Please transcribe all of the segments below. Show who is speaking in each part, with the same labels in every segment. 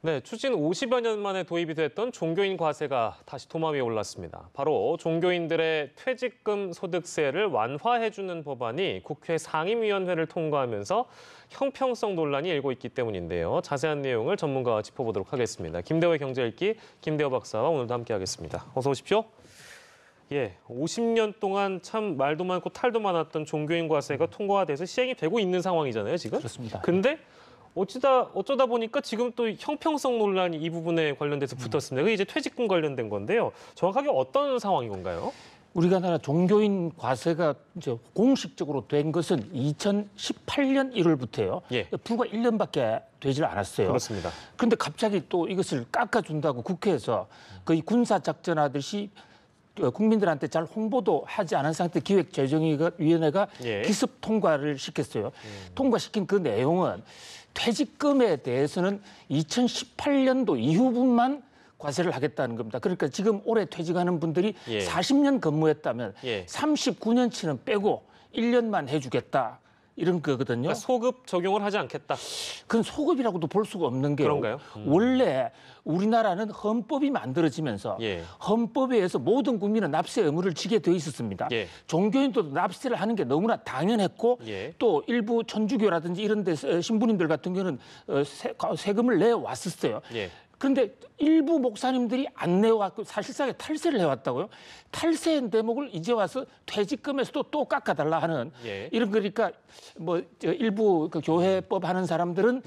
Speaker 1: 네, 추진 50여 년 만에 도입이 됐던 종교인 과세가 다시 도마 위에 올랐습니다. 바로 종교인들의 퇴직금 소득세를 완화해주는 법안이 국회 상임위원회를 통과하면서 형평성 논란이 일고 있기 때문인데요. 자세한 내용을 전문가와 짚어보도록 하겠습니다. 김대호의 경제읽기 김대호 박사와 오늘도 함께하겠습니다. 어서 오십시오. 50년 동안 참 말도 많고 탈도 많았던 종교인 과세가 통과가 돼서 시행이 되고 있는 상황이잖아요, 지금?
Speaker 2: 그렇습니다.
Speaker 1: 근데 어쩌다 보니까 지금 또 형평성 논란이 이 부분에 관련돼서 붙었습니다. 그게 이제 퇴직금 관련된 건데요. 정확하게 어떤 상황인 건가요?
Speaker 2: 우리가 나라 종교인 과세가 이제 공식적으로 된 것은 2018년 1월부터예요. 불과 1년밖에 되질 않았어요.
Speaker 1: 그렇습니다.
Speaker 2: 그런데 갑자기 또 이것을 깎아준다고 국회에서 거의 군사작전하듯이 국민들한테 잘 홍보도 하지 않은 상태 기획재정위원회가 기습 통과를 시켰어요. 통과시킨 그 내용은 퇴직금에 대해서는 2018년도 이후분만 과세를 하겠다는 겁니다. 그러니까 지금 올해 퇴직하는 분들이 40년 근무했다면 39년치는 빼고 1년만 해주겠다. 이런 거거든요.
Speaker 1: 그러니까 소급 적용을 하지 않겠다.
Speaker 2: 그건 소급이라고도 볼 수가 없는 게요.
Speaker 1: 그런가요?
Speaker 2: 원래 우리나라는 헌법이 만들어지면서 헌법에 의해서 모든 국민은 납세 의무를 지게 돼 있었습니다. 종교인도 납세를 하는 게 너무나 당연했고 또 일부 천주교라든지 이런 데 신부님들 같은 경우는 세금을 내왔었어요. 그런데 일부 목사님들이 안 내왔고 사실상에 탈세를 해왔다고요. 탈세 대목을 이제 와서 퇴직금에서도 또 깎아달라 하는 이런 그러니까 뭐 일부 그 교회법 하는 사람들은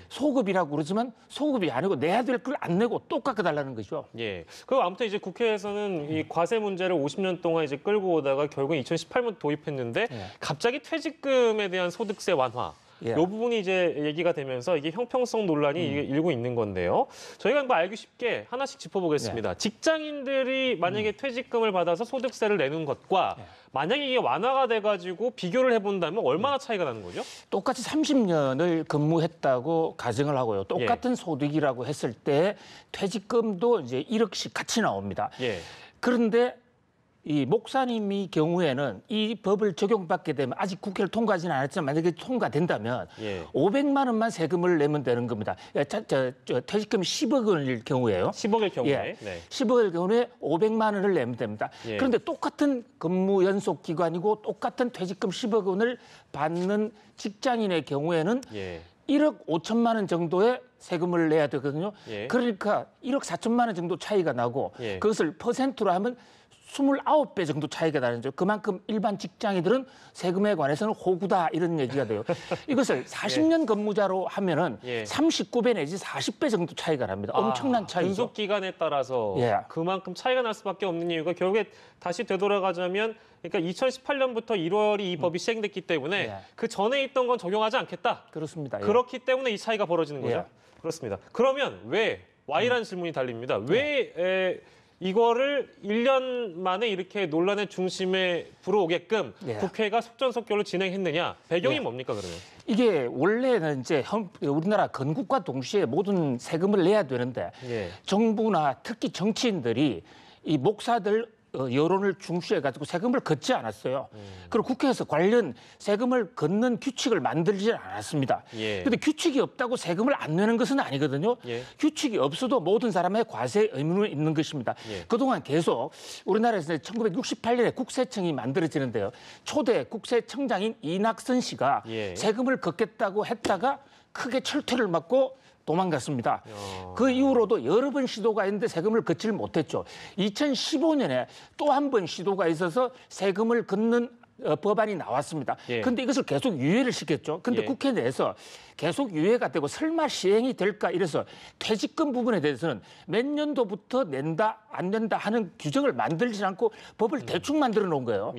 Speaker 2: 소급이라고 그러지만 소급이 아니고 내야 될 걸 안 내고 또 깎아달라는 거죠.
Speaker 1: 그리고 아무튼 이제 국회에서는 이 과세 문제를 50년 동안 이제 끌고 오다가 결국 2018년 도입했는데 갑자기 퇴직금에 대한 소득세 완화. 이 부분이 이제 얘기가 되면서 이게 형평성 논란이 일고 있는 건데요. 저희가 뭐 알기 쉽게 하나씩 짚어보겠습니다. 직장인들이 만약에 퇴직금을 받아서 소득세를 내는 것과 만약에 이게 완화가 돼가지고 비교를 해본다면 얼마나 차이가 나는 거죠?
Speaker 2: 똑같이 30년을 근무했다고 가정을 하고요. 똑같은 소득이라고 했을 때 퇴직금도 이제 1억씩 같이 나옵니다. 그런데 이 목사님의 경우에는 이 법을 적용받게 되면 아직 국회를 통과하지는 않았지만 만약에 통과된다면 500만 원만 세금을 내면 되는 겁니다. 퇴직금이 10억 원일 경우에요.
Speaker 1: 10억일 경우에.
Speaker 2: 10억일 경우에 500만 원을 내면 됩니다. 그런데 똑같은 근무 연속 기간이고 똑같은 퇴직금 10억 원을 받는 직장인의 경우에는 1억 5천만 원 정도의 세금을 내야 되거든요. 그러니까 1억 4천만 원 정도 차이가 나고 그것을 퍼센트로 하면 29배 정도 차이가 나는 거죠. 그만큼 일반 직장인들은 세금에 관해서는 호구다 이런 얘기가 돼요. 이것을 40년 근무자로 하면은 39배 내지 40배 정도 차이가 납니다. 엄청난 차이죠.
Speaker 1: 근속 기간에 따라서 그만큼 차이가 날 수밖에 없는 이유가 결국에 다시 되돌아가자면 그러니까 2018년부터 1월이 이 법이 시행됐기 때문에 그 전에 있던 건 적용하지 않겠다.
Speaker 2: 그렇습니다.
Speaker 1: 그렇기 때문에 이 차이가 벌어지는 거죠. 그렇습니다. 그러면 왜 Y라는 질문이 달립니다. 왜 이거를 1년 만에 이렇게 논란의 중심에 불어오게끔 국회가 속전속결로 진행했느냐? 배경이 뭡니까 그러면? 이게
Speaker 2: 원래는 이제 우리나라 건국과 동시에 모든 세금을 내야 되는데 정부나 특히 정치인들이 이 목사들 여론을 중시해가지고 세금을 걷지 않았어요. 그리고 국회에서 관련 세금을 걷는 규칙을 만들지 않았습니다. 그런데 규칙이 없다고 세금을 안 내는 것은 아니거든요. 규칙이 없어도 모든 사람의 과세 의무는 있는 것입니다. 그동안 계속 우리나라에서 1968년에 국세청이 만들어지는데요. 초대 국세청장인 이낙선 씨가 세금을 걷겠다고 했다가 크게 철퇴를 맞고 도망갔습니다. 그 이후로도 여러 번 시도가 있는데 세금을 걷지를 못했죠. 2015년에 또 한 번 시도가 있어서 세금을 걷는 법안이 나왔습니다. 그런데 이것을 계속 유예를 시켰죠. 그런데 국회 내에서 계속 유예가 되고 설마 시행이 될까 이래서 퇴직금 부분에 대해서는 몇 년도부터 낸다 안 낸다 하는 규정을 만들지 않고 법을 대충 만들어 놓은 거예요.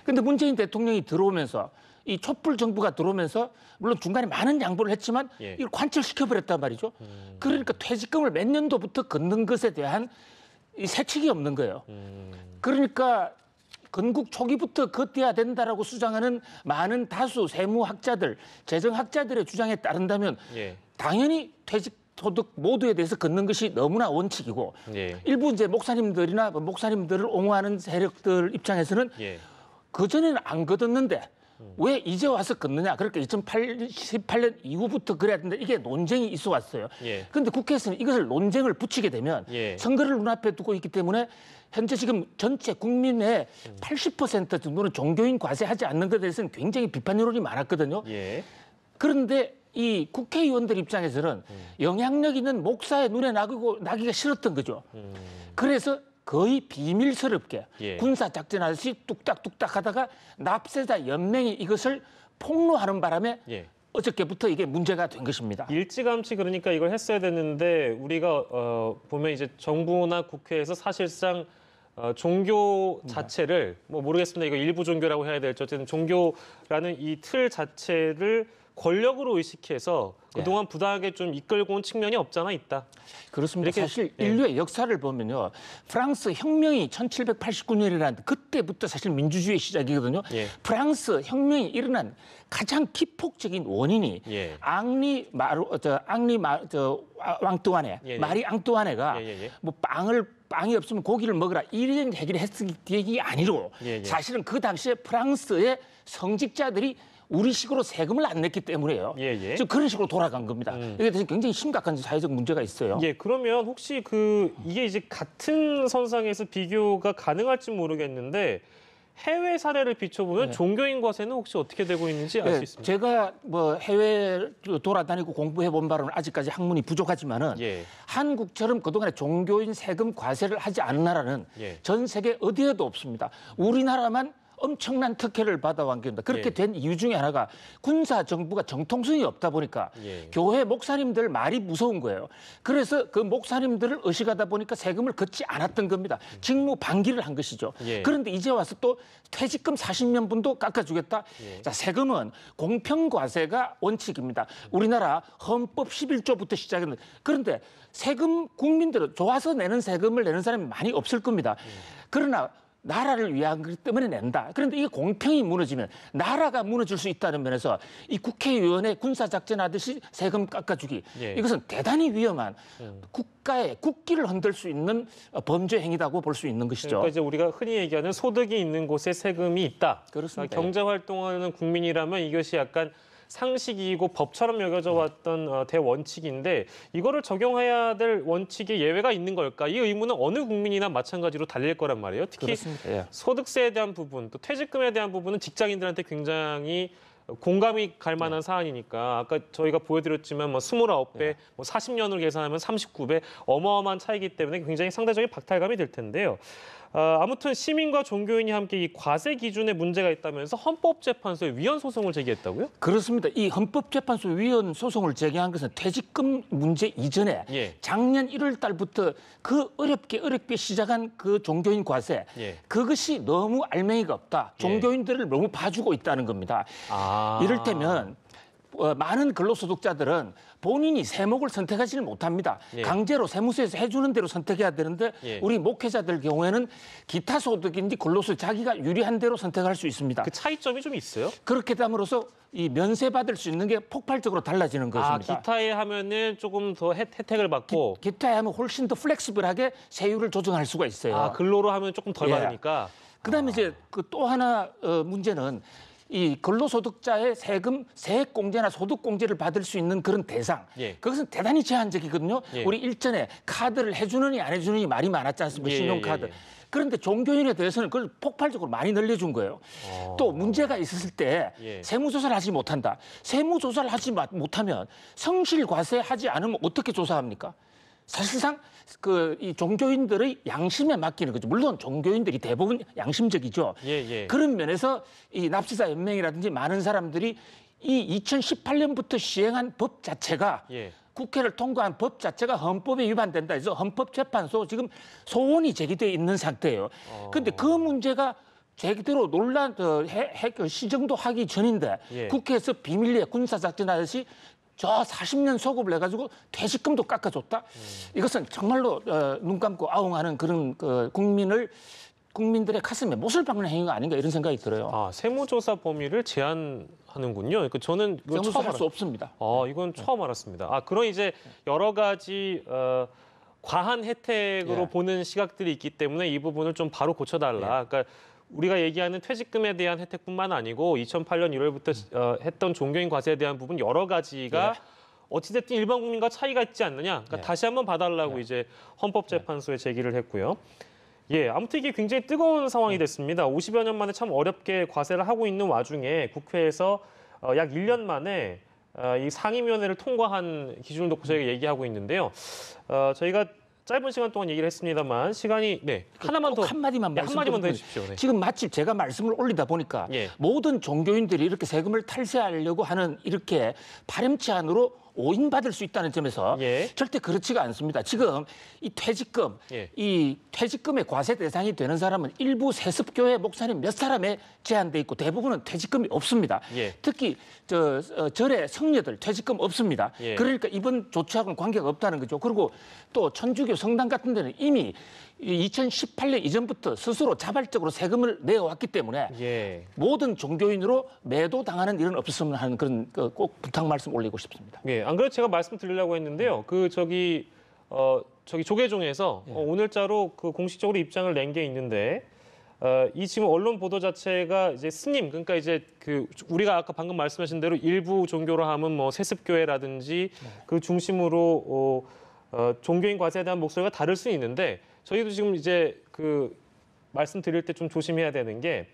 Speaker 2: 그런데 문재인 대통령이 들어오면서 이 촛불 정부가 들어오면서 물론 중간에 많은 양보를 했지만 이걸 관철시켜버렸단 말이죠. 그러니까 퇴직금을 몇 년도부터 걷는 것에 대한 이 세칙이 없는 거예요. 그러니까 건국 초기부터 걷어야 된다라고 주장하는 많은 다수 세무학자들, 재정학자들의 주장에 따른다면 당연히 퇴직 소득 모두에 대해서 걷는 것이 너무나 원칙이고 일부 이제 목사님들이나 목사님들을 옹호하는 세력들 입장에서는 그전에는 안 걷었는데 왜 이제 와서 걷느냐? 그러니까 2018년 이후부터 그래야 되는데 이게 논쟁이 있어 왔어요. 그런데 국회에서는 이것을 논쟁을 붙이게 되면 선거를 눈앞에 두고 있기 때문에 현재 지금 전체 국민의 80% 정도는 종교인 과세하지 않는 것에 대해서는 굉장히 비판 여론이 많았거든요. 그런데 이 국회의원들 입장에서는 영향력 있는 목사의 눈에 나기가 싫었던 거죠. 그래서 거의 비밀스럽게 군사작전하듯이 뚝딱뚝딱 하다가 납세자 연맹이 이것을 폭로하는 바람에 어저께부터 이게 문제가 된 것입니다.
Speaker 1: 일찌감치 그러니까 이걸 했어야 됐는데 우리가 보면 이제 정부나 국회에서 사실상 종교 자체를 뭐 모르겠습니다. 이거 일부 종교라고 해야 될지 어쨌든 종교라는 이 틀 자체를 권력으로 의식해서 그동안 부당하게 좀 이끌고 온 측면이 없잖아 있다.
Speaker 2: 그렇습니다. 사실 인류의 역사를 보면요. 프랑스 혁명이 1789년이라는 그때부터 사실 민주주의의 시작이거든요. 프랑스 혁명이 일어난 가장 기폭적인 원인이 앙뚜아네, 마리 앙뚜아네가 뭐 빵이 없으면 고기를 먹으라 이런 얘기를 했기 아니고 사실은 그 당시에 프랑스의 성직자들이 우리식으로 세금을 안 냈기 때문에요. 지금 그런 식으로 돌아간 겁니다. 이게 굉장히 심각한 사회적 문제가 있어요.
Speaker 1: 그러면 혹시 이게 이제 같은 선상에서 비교가 가능할지 모르겠는데 해외 사례를 비춰보면 종교인 과세는 혹시 어떻게 되고 있는지 알 수 있습니까?
Speaker 2: 제가 뭐 해외 돌아다니고 공부해 본 바로는 아직까지 학문이 부족하지만은 한국처럼 그동안에 종교인 세금 과세를 하지 않은 나라는 전 세계 어디에도 없습니다. 우리나라만 엄청난 특혜를 받아왔는 겁니다. 그렇게 된 이유 중에 하나가 군사 정부가 정통성이 없다 보니까 교회 목사님들 말이 무서운 거예요. 그래서 그 목사님들을 의식하다 보니까 세금을 걷지 않았던 겁니다. 직무 방기를 한 것이죠. 그런데 이제 와서 또 퇴직금 40년분도 깎아주겠다. 자, 세금은 공평과세가 원칙입니다. 우리나라 헌법 11조부터 시작했는데 그런데 세금 국민들은 좋아서 내는 세금을 내는 사람이 많이 없을 겁니다. 그러나 나라를 위한 것 때문에 낸다. 그런데 이게 공평이 무너지면 나라가 무너질 수 있다는 면에서 이 국회의원의 군사작전하듯이 세금 깎아주기 이것은 대단히 위험한 국가의 국기를 흔들 수 있는 범죄 행위라고 볼 수 있는 것이죠.
Speaker 1: 그러니까 이제 우리가 흔히 얘기하는 소득이 있는 곳에 세금이 있다.
Speaker 2: 그렇습니다.
Speaker 1: 경제활동하는 국민이라면 이것이 약간 상식이고 법처럼 여겨져 왔던 대원칙인데 이거를 적용해야 될 원칙에 예외가 있는 걸까? 이 의무는 어느 국민이나 마찬가지로 달릴 거란 말이에요. 특히 소득세에 대한 부분, 또 퇴직금에 대한 부분은 직장인들한테 굉장히 공감이 갈 만한 사안이니까 아까 저희가 보여드렸지만 뭐 29배, 뭐 40년으로 계산하면 39배 어마어마한 차이기 때문에 굉장히 상대적인 박탈감이 들 텐데요. 아무튼 시민과 종교인이 함께 이 과세 기준에 문제가 있다면서 헌법재판소에 위헌 소송을 제기했다고요?
Speaker 2: 그렇습니다. 이 헌법재판소 위헌 소송을 제기한 것은 퇴직금 문제 이전에 작년 1월 달부터 그 어렵게 시작한 그 종교인 과세 그것이 너무 알맹이가 없다. 종교인들을 너무 봐주고 있다는 겁니다. 이를테면 많은 근로소득자들은 본인이 세목을 선택하지를 못합니다. 강제로 세무서에서 해주는 대로 선택해야 되는데 우리 목회자들 경우에는 기타 소득인지 근로소득 자기가 유리한 대로 선택할 수 있습니다.
Speaker 1: 그 차이점이 좀 있어요?
Speaker 2: 그렇게 됨으로써 이 면세받을 수 있는 게 폭발적으로 달라지는 것입니다.
Speaker 1: 기타에 하면은 조금 더 혜택을 받고
Speaker 2: 기타에 하면 훨씬 더 플렉시블하게 세율을 조정할 수가 있어요.
Speaker 1: 근로로 하면 조금 덜 받으니까.
Speaker 2: 그다음에 이제 그 또 하나 문제는 이 근로소득자의 세액공제나 소득공제를 받을 수 있는 그런 대상. 그것은 대단히 제한적이거든요. 우리 일전에 카드를 해주느니 안 해주느니 말이 많았지 않습니까? 신용카드. 그런데 종교인에 대해서는 그걸 폭발적으로 많이 늘려준 거예요. 또 문제가 있었을 때 세무조사를 하지 못한다. 세무조사를 하지 못하면 성실과세하지 않으면 어떻게 조사합니까? 사실상 이 종교인들의 양심에 맡기는 거죠. 물론 종교인들이 대부분 양심적이죠. 그런 면에서 이 납세자 연맹이라든지 많은 사람들이 이 2018년부터 시행한 법 자체가 국회를 통과한 법 자체가 헌법에 위반된다 해서 헌법재판소 지금 소원이 제기되어 있는 상태예요. 그런데 그 문제가 제대로 시정도 하기 전인데 국회에서 비밀리에 군사작전하듯이 저 40년 소급을 해가지고 퇴직금도 깎아줬다. 이것은 정말로 눈 감고 아웅하는 그런 국민들의 가슴에 못을 박는 행위가 아닌가 이런 생각이 들어요.
Speaker 1: 세무조사 범위를 제한하는군요. 그러니까 저는
Speaker 2: 세무조사 할 수 없습니다.
Speaker 1: 이건 처음 알았습니다. 그런 이제 여러 가지 과한 혜택으로 보는 시각들이 있기 때문에 이 부분을 좀 바로 고쳐달라. 그러니까 우리가 얘기하는 퇴직금에 대한 혜택뿐만 아니고 2008년 1월부터 했던 종교인 과세에 대한 부분 여러 가지가 어찌됐든 일반 국민과 차이가 있지 않느냐. 그러니까 다시 한번 봐달라고 이제 헌법재판소에 제기를 했고요. 예, 아무튼 이게 굉장히 뜨거운 상황이 됐습니다. 50여 년 만에 참 어렵게 과세를 하고 있는 와중에 국회에서 약 1년 만에 이 상임위원회를 통과한 기준을 놓고 저희가 얘기하고 있는데요. 저희가 짧은 시간 동안 얘기를 했습니다만 시간이 하나만 더
Speaker 2: 한마디만
Speaker 1: 한마디만 더 해주십시오. 네.
Speaker 2: 지금 마침 제가 말씀을 올리다 보니까 모든 종교인들이 이렇게 세금을 탈세하려고 하는 이렇게 파렴치한으로 오인받을 수 있다는 점에서 절대 그렇지가 않습니다. 지금 이 퇴직금의 과세 대상이 되는 사람은 일부 세습교회 목사님 몇 사람에 제한돼 있고 대부분은 퇴직금이 없습니다. 특히 절의 성녀들 퇴직금 없습니다. 그러니까 이번 조치하고는 관계가 없다는 거죠. 그리고 또 천주교 성당 같은 데는 이미 2018년 이전부터 스스로 자발적으로 세금을 내어왔기 때문에 모든 종교인으로 매도당하는 일은 없었으면 하는 그런 꼭 부탁 말씀 올리고 싶습니다.
Speaker 1: 안 그래도 제가 말씀드리려고 했는데요. 저기 조계종에서 오늘자로 공식적으로 입장을 낸 게 있는데 이 지금 언론 보도 자체가 이제 스님 그러니까 이제 우리가 아까 방금 말씀하신 대로 일부 종교로 하면 뭐 세습교회라든지 그 중심으로 종교인 과세에 대한 목소리가 다를 수 있는데 저희도 지금 이제 말씀드릴 때 좀 조심해야 되는 게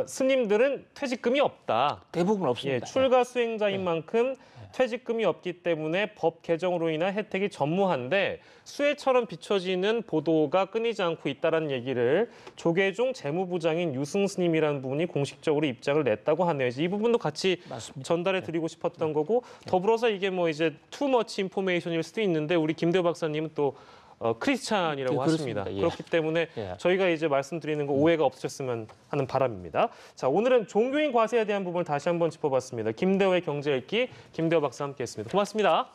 Speaker 1: 스님들은 퇴직금이 없다.
Speaker 2: 대부분 없습니다.
Speaker 1: 출가 수행자인 만큼 퇴직금이 없기 때문에 법 개정으로 인한 혜택이 전무한데 수혜처럼 비춰지는 보도가 끊이지 않고 있다는 얘기를 조계종 재무부장인 유승 스님이라는 분이 공식적으로 입장을 냈다고 하네요. 이 부분도 같이 전달해 드리고 싶었던 거고 더불어서 이게 뭐 이제 투머치 인포메이션일 수도 있는데 우리 김대호 박사님은 또 크리스찬이라고 하십니다. 그렇기 때문에 저희가 이제 말씀드리는 거 오해가 없으셨으면 하는 바람입니다. 자, 오늘은 종교인 과세에 대한 부분을 다시 한번 짚어봤습니다. 김대호의 경제 읽기 김대호 박사와 함께했습니다. 고맙습니다.